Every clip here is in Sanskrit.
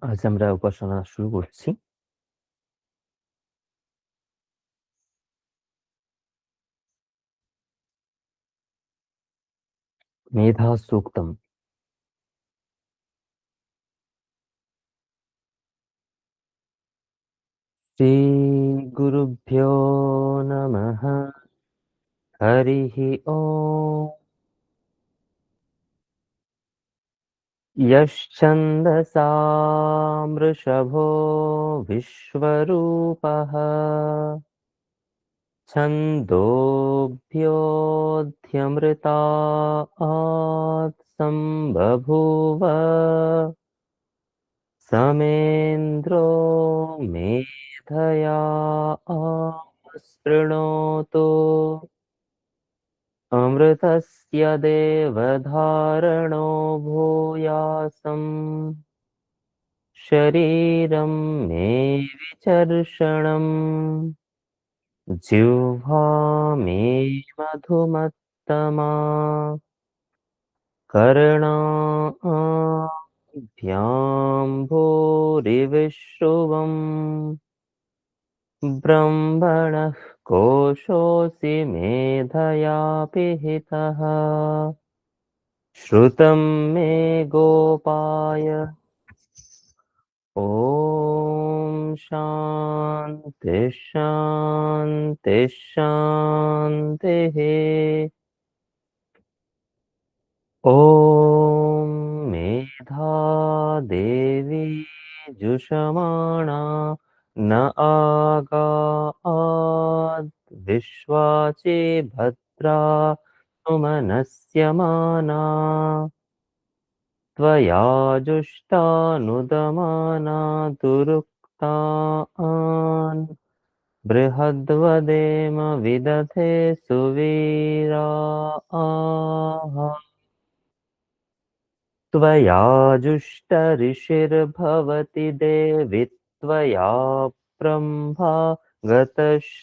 আজ আমরা উপাসনা শুরু করছি। মেধা সূক্তম। শ্রী গুরুভ্যো নমঃ। হরিঃ ওম। यश्छन्दसा मृषभो विश्वरूपः छन्दोऽभ्योऽध्यमृतात् सम्बभूव समेन्द्रो मेधया शृणोतु। अमृतस्य देवधारणो भूयासम् शरीरं मे विचर्षणम् जिह्वा मे मधुमत्तमा कर्णाभ्यां भूरिविश्रुवम् ब्रह्मणः कोशोऽसि मेधया पिहितः श्रुतं मे गोपाय। ॐ शान्ति शान्ति शान्तिः। ॐ मेधा देवी जुषमाणा न आगाद् विश्वाचि भद्रा सुमनस्यमाना त्वया जुष्टानुदमाना दुरुक्तान् बृहद्वदेम विदधे सुवीराः त्वया जुष्टऋषिर्भवति देवि त्वया ब्रह्मा गतश्रीरुतत्वया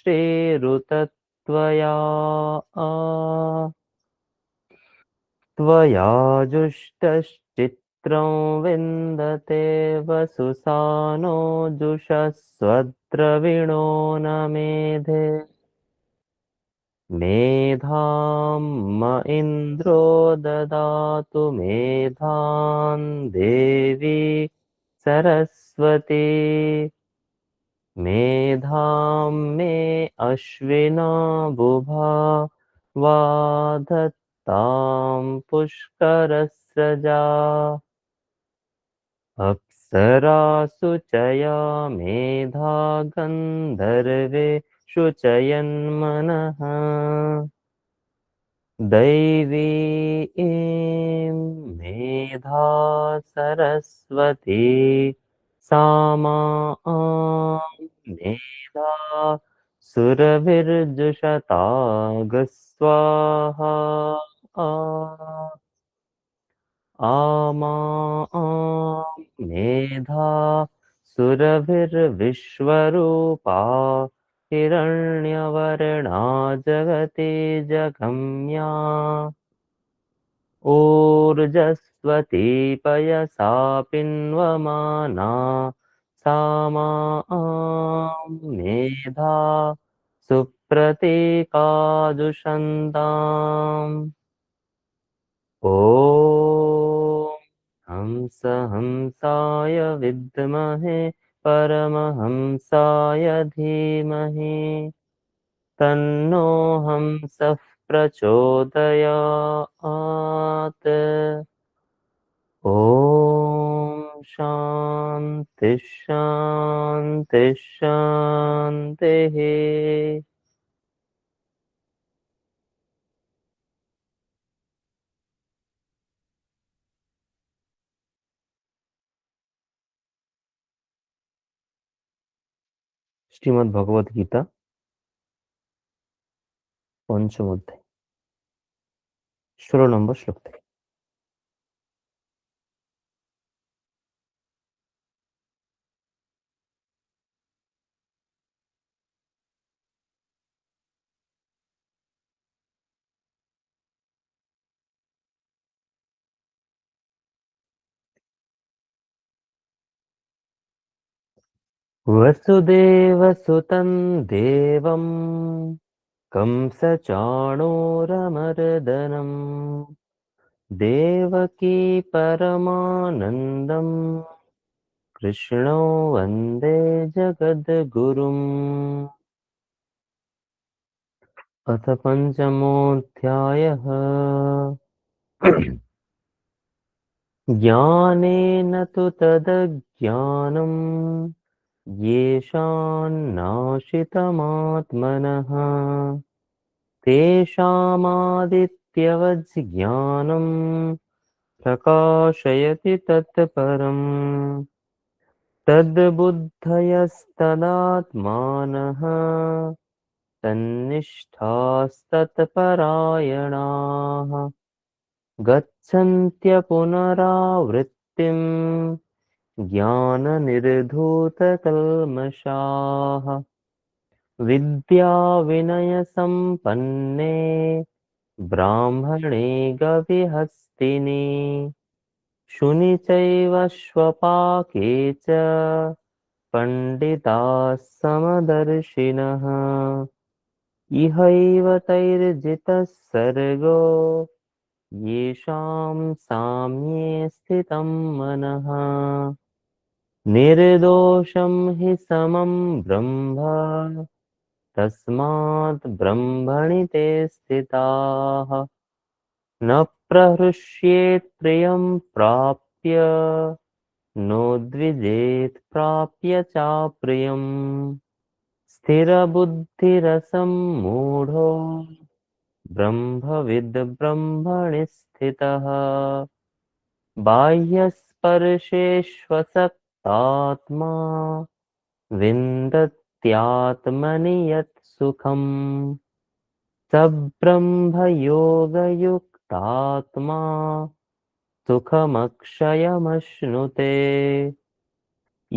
त्वया जुष्टश्चित्रं विन्दते वसुसानो जुषस्वद्रविणो न मेधे मेधां म इन्द्रो ददातु मेधां देवी सरस्वती मेधां मे अश्विना बुभा वाधत्तां पुष्करस्रजा अप्सरासु च या मेधा गन्धर्वेषु चयन्मनः दैवी ईं मेधा सरस्वती मेधा सुरभिर्जुषतागस्वाहा आमा मेधा सुरभिर्विश्वरूपा हिरण्यवर्णा जगति जगम्या ऊर्जस्वती पयसा पिन्वमाना सा मेधा सुप्रतीकाजुषन्ताम् ॐ हंसाय विद्महे परमहंसाय धीमहि तन्नो हंसः प्रचोदयात्। ॐ शान्ति शान्ति शान्तिः। শ্রীমদ্ ভগবদ গীতা পঞ্চম অধ্যায় 16 নম্বর শ্লোক থেকে। वसुदेवसुतं देवं कंसचाणूरमर्दनम् देवकी परमानन्दम् कृष्णो वन्दे जगद्गुरुम्। अथ पञ्चमोऽध्यायः। ज्ञानेन तु तदज्ञानम् येषान्नाशितमात्मनः तेषामादित्यवज्ञानम् प्रकाशयति तत्परम् तद्बुद्धयस्तदात्मानः तन्निष्ठास्तत्परायणाः गच्छन्त्य पुनरावृत्तिम् ज्ञाननिर्धूतकल्मषाः विद्याविनयसम्पन्ने ब्राह्मणे गविहस्तिनि शुनि चैव श्वपाके च पण्डिताः समदर्शिनः इहैव तैर्जितः सर्गो येषां साम्ये स्थितं मनः निर्दोषं हि समं ब्रह्म तस्मात् ब्रह्मणि ते स्थिताः न प्रहृष्येत् प्रियं प्राप्य नो द्विजेत् प्राप्य चाप्रियम् स्थिरबुद्धिरसं मूढो ब्रह्मविद् ब्रह्मणि स्थितः बाह्यस्पर्शेष्वसक्तात्मा विन्दत्यात्मनि यत् सुखम् स ब्रह्मयोगयुक्तात्मा सुखमक्षयमश्नुते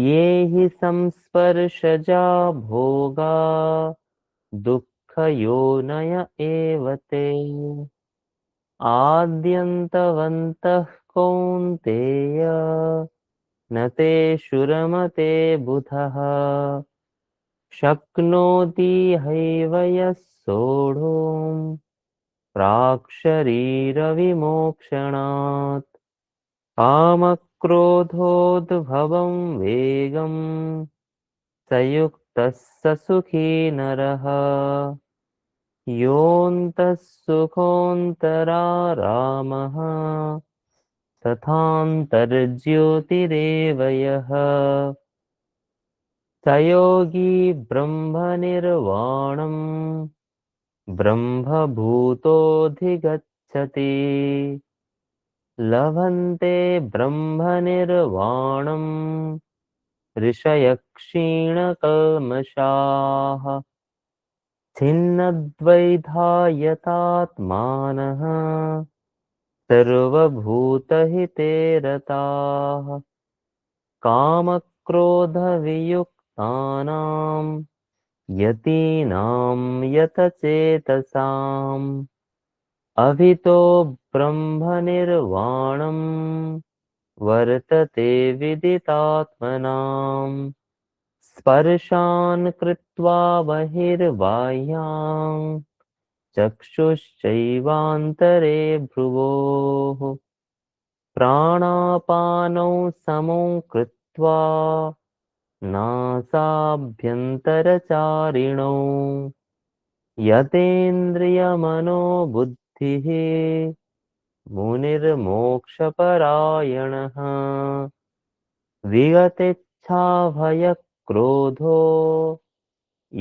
ये हि संस्पर्शजा भोगा दुःखयोनय एव ते आद्यन्तवन्तः कौन्तेय न तेषुरमते बुधः शक्नोति हैव यः सोढुम् प्राक्शरीरविमोक्षणात् कामक्रोधोद्भवं वेगं स युक्तः स सुखी नरः योऽन्तः सुखोऽन्तरारामः तथान्तर्ज्योतिरेव यः स योगी ब्रह्मनिर्वाणम् ब्रह्मभूतोऽधिगच्छति लभन्ते ब्रह्मनिर्वाणम् ऋषयः क्षीणकल्मषाः छिन्नद्वैधायतात्मानः सर्वभूतहिते रताः कामक्रोधवियुक्तानां यतीनां यतचेतसाम् अभितो ब्रह्मनिर्वाणम् वर्तते विदितात्मनाम् स्पर्शान् कृत्वा बहिर्बाह्यान् चक्षुश्चैवान्तरे भ्रुवोः प्राणापानौ समौ कृत्वा नासाभ्यन्तरचारिणौ यतेन्द्रियमनोबुद्धिः मुनिर्मोक्षपरायणः विगतेच्छाभयक्रोधो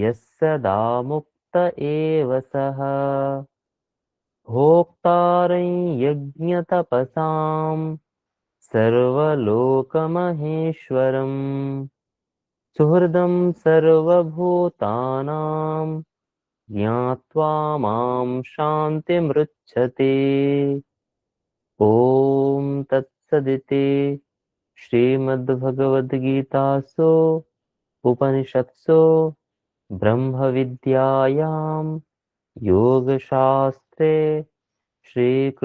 यः सदा मुक्त एव सः भोक्तारं यज्ञतपसां सर्वलोकमहेश्वरम् सुहृदं सर्वभूतानां ज्ञात्वा मां शान्तिमृच्छति ॐ तत्सदिति श्रीमद्भगवद्गीतासु उपनिषत्सु ब्रह्मविद्यायां योगशास्त्रे श्रीकृष्णार्जुनसंवादे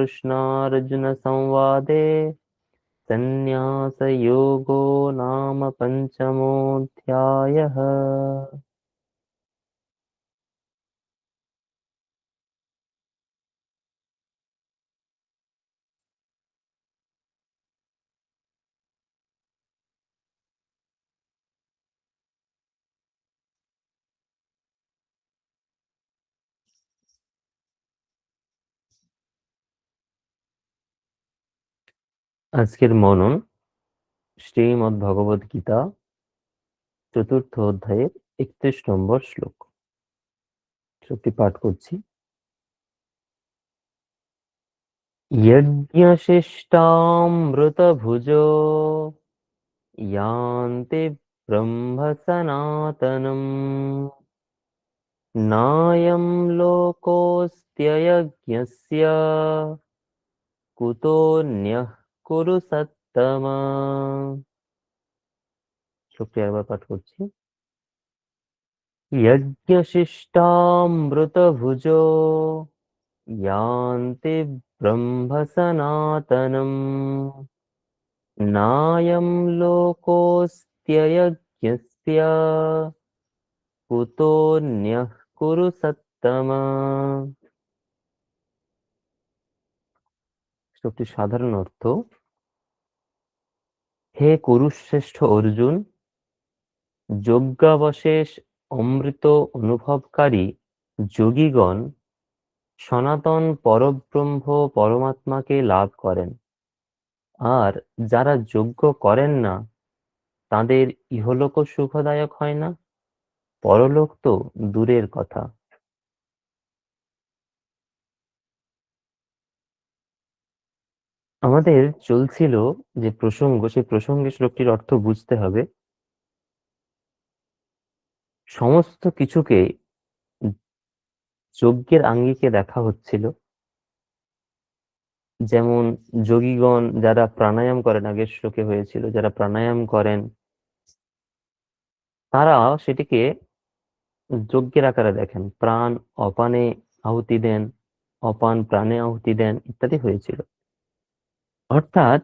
सन्न्यासयोगो नाम पञ्चमोऽध्यायः। আজকের মনন শ্রীমদ্ ভগবদ গীতা চতুর্থ অধ্যায়ের 31 নম্বর শ্লোক। শ্লোকটি পাঠ করছি। यज्ञशिष्टामृतभुजो यान्ति ब्रह्म सनातनम् नायं लोकोऽस्त्ययज्ञस्य कुतोऽन्यः कुरु सत्तम। শ্লোকটি একবার পাঠ করছি। यज्ञशिष्टामृतभुजो यान्ति ब्रह्म सनातनम् नायं लोकोऽस्त्ययज्ञस्य কুতোऽন্যঃ কুরু সত্তম। শ্লোকটির সাধারণ অর্থ: হে কুরুশ্রেষ্ঠ অর্জুন, যজ্ঞাবশেষ অমৃত অনুভবকারী যোগীগণ সনাতন পরব্রহ্ম পরমাত্মাকে লাভ করেন, আর যারা যজ্ঞ করেন না তাদের ইহলোকও সুখদায়ক হয় না, পরলোক তো দূরের কথা। আমাদের চলছিল যে প্রসঙ্গ, সেই প্রসঙ্গে শ্লোকটির অর্থ বুঝতে হবে। সমস্ত কিছুকে যজ্ঞের আঙ্গিকে দেখা হচ্ছিল। যেমন যোগীগণ যারা প্রাণায়াম করেন, আগের শ্লোকে হয়েছিল, যারা প্রাণায়াম করেন তারা সেটিকে যজ্ঞের আকারে দেখেন। প্রাণ অপানে আহুতি দেন, অপান প্রাণে আহুতি দেন, ইত্যাদি হয়েছিল। অর্থাৎ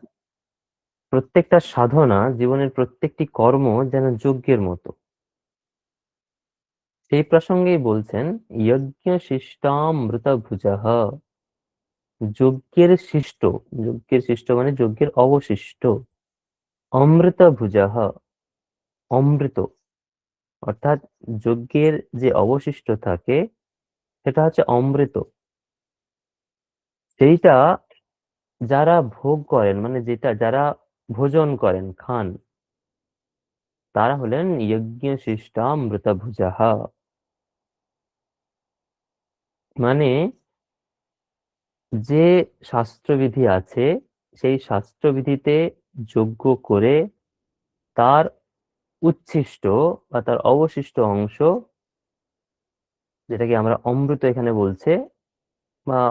প্রত্যেকটা সাধনা, জীবনের প্রত্যেকটি কর্ম যেন যজ্ঞের মতো। সেই প্রসঙ্গেই বলছেন যজ্ঞ শিষ্টামৃত ভুজঃ, যজ্ঞের শিষ্ট, যজ্ঞের শিষ্ট মানে যজ্ঞের অবশিষ্ট, অমৃত ভুজঃ, অমৃত অর্থাৎ যজ্ঞের যে অবশিষ্ট থাকে সেটা হচ্ছে অমৃত। সেইটা যারা ভোগ করেন, মানে যেটা যারা ভোজন করেন, খান, তারা হলেন যজ্ঞ শিষ্টামৃত ভুজঃ। মানে যে শাস্ত্রবিধি আছে সেই শাস্ত্রবিধিতে যজ্ঞ করে তার উচ্ছিষ্ট বা তার অবশিষ্ট অংশ, যেটাকে আমরা অমৃত এখানে বলছে, বা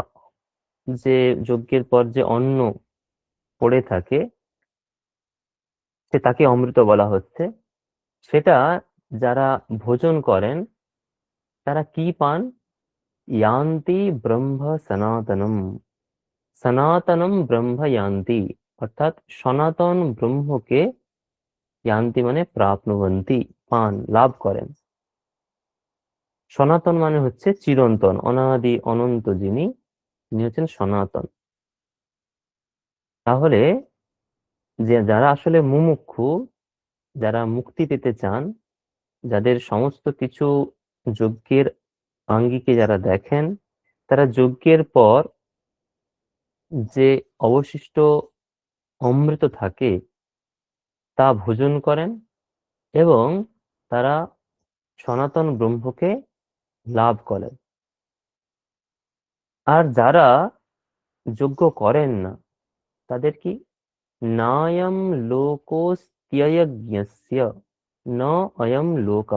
যে যজ্ঞের পর যে অন্ন পড়ে থাকে সে তাকে অমৃত বলা হচ্ছে। সেটা যারা ভোজন করেন তারা কি পান? ইয়ান্তি ব্রহ্ম সনাতনম, সনাতনম ব্রহ্ম ইয়ান্তি, অর্থাৎ সনাতন ব্রহ্মকে, ইয়ান্তি মানে প্রাপ্নুবন্তি, পান, লাভ করেন। সনাতন মানে হচ্ছে চিরন্তন, অনাদি অনন্ত, যিনি হচ্ছেন সনাতন। তাহলে যে যারা আসলে মুমুক্ষু, যারা মুক্তি পেতে চান, যাদের সমস্ত কিছু যজ্ঞের আঙ্গিকে যারা দেখেন, তারা যজ্ঞের পর যে অবশিষ্ট অমৃত থাকে তা ভোজন করেন এবং তারা সনাতন ব্রহ্মকে লাভ করেন। আর যারা যজ্ঞ করেন না তাদের কি? নায়ম লোকস্ত্যয়জ্ঞস্য ন অয়ম লোকঃ,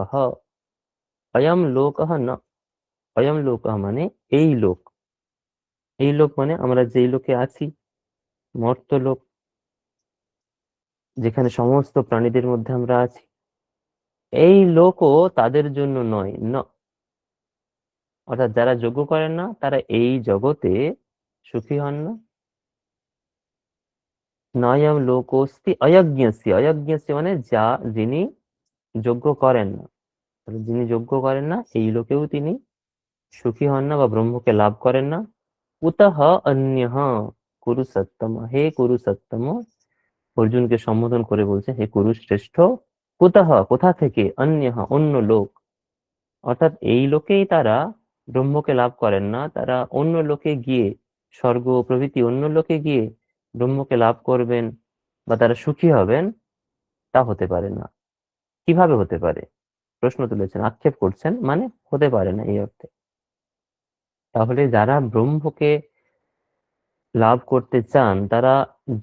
অয়ম লোকঃ ন, অয়ম লোকঃ মানে এই লোক, এই লোক মানে আমরা যেই লোকে আছি, মর্ত্যলোক, যেখানে সমস্ত প্রাণীদের মধ্যে আমরা আছি, এই লোকও তাদের জন্য নয়। অর্থাৎ যারা যজ্ঞ করেন না তারা এই জগতে সুখী হন না, নয়ম লোকস্তি অয়জ্ঞস্য, অয়জ্ঞস্য মানে যিনি যজ্ঞ করেন না। তাহলে যিনি যজ্ঞ করেন না এই লোকেও তিনি সুখী হন না বা ব্রহ্মকে লাভ করেন না। উতহ অন্যঃ কুরু সত্তম, হে কুরু সত্তম, অর্জুনকে সম্বোধন করে বলছে হে কুরু শ্রেষ্ঠ, কুতঃ কোথা থেকে, অন্যঃ অন্য লোক, অর্থাৎ এই লোকেই তারা ব্রহ্মকে লাভ করেন না, তারা অন্য লোকে গিয়ে, স্বর্গ প্রভৃতি অন্য লোকে গিয়ে ব্রহ্মকে লাভ করবেন বা তারা সুখী হবেন, তা হতে পারে না। কিভাবে হতে পারে প্রশ্ন তুলেছেন, আক্ষেপ করছেন, মানে হতে পারে না এই অর্থে। তাহলে যারা ব্রহ্মকে লাভ করতে চান তারা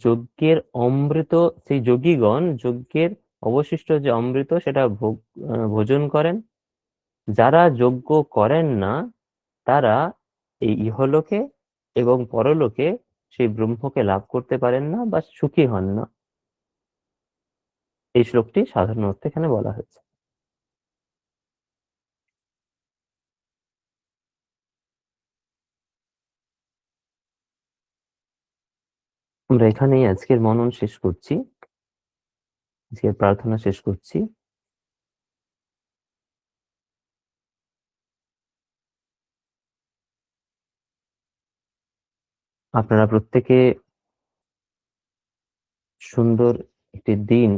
যজ্ঞের অমৃত, সেই যোগীগণ যজ্ঞের অবশিষ্ট যে অমৃত সেটা ভোজন করেন। যারা যজ্ঞ করেন না তারা এই ইহলোকে এবং পরলোকে সেই ব্রহ্মকে লাভ করতে পারেন না বা সুখী হন না। এই শ্লোকটি সাধারণ অর্থে এখানে বলা হয়েছে। আমরা এখানেই আজকের মনন শেষ করছি, আজকের প্রার্থনা শেষ করছি। আপনারা প্রত্যেকে সুন্দর একটি দিন